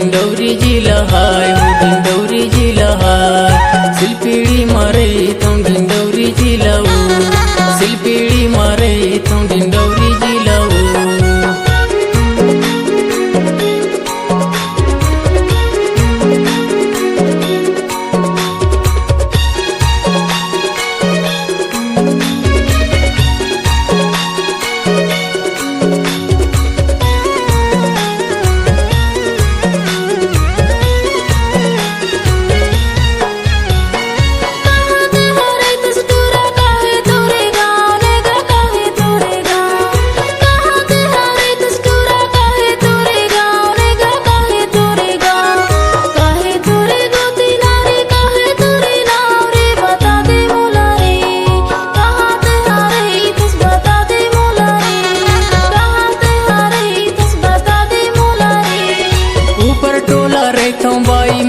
डिंडौरी जिला हाय वो डिंडौरी जिला हाय सिलपीड़ी मारे तो डिंडौरी जिला वो सिलपीड़ी मारे तो डिंडौरी जिला वो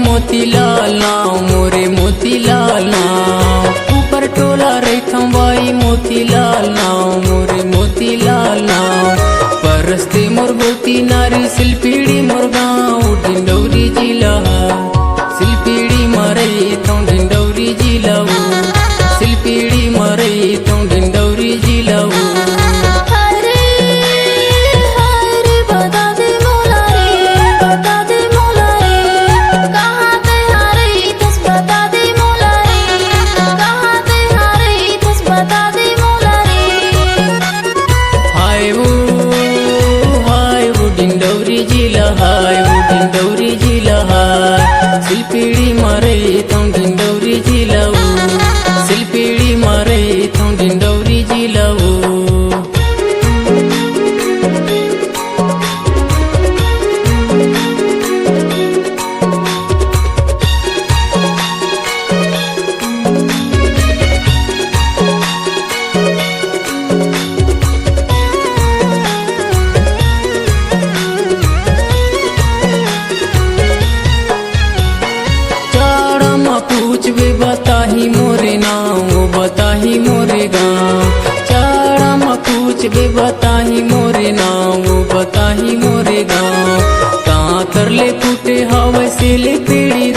मोतीलाल नाव मोरे मोतीलाल नाव ऊपर टोला रहता बाई मोतीलाल नाव मोरे मोतीलाल नाव परस्ते मोर गोती नारी सिलपीड़ी मोर गाँव डिंडौरी जिला सिलपीड़ी मारे तो डिंडौरी जिला वो सिलपीड़ी मारे तो डिंडौरी जिला वो डिंडौरी जिला हाय वो डिंडौरी जिला हाय सिलपीड़ी मारे तो डिंडौरी जिला वो सिलपीड़ी मारे तो डिंडौरी जिला वो पूछबे बताही मोरे नाम वो बताही मोरे गाँव चारा में पूछबे बताही मोरे नाम वो बताही मोरे गाँव कहाँ कर ले फूटे हवा से ले पीड़ी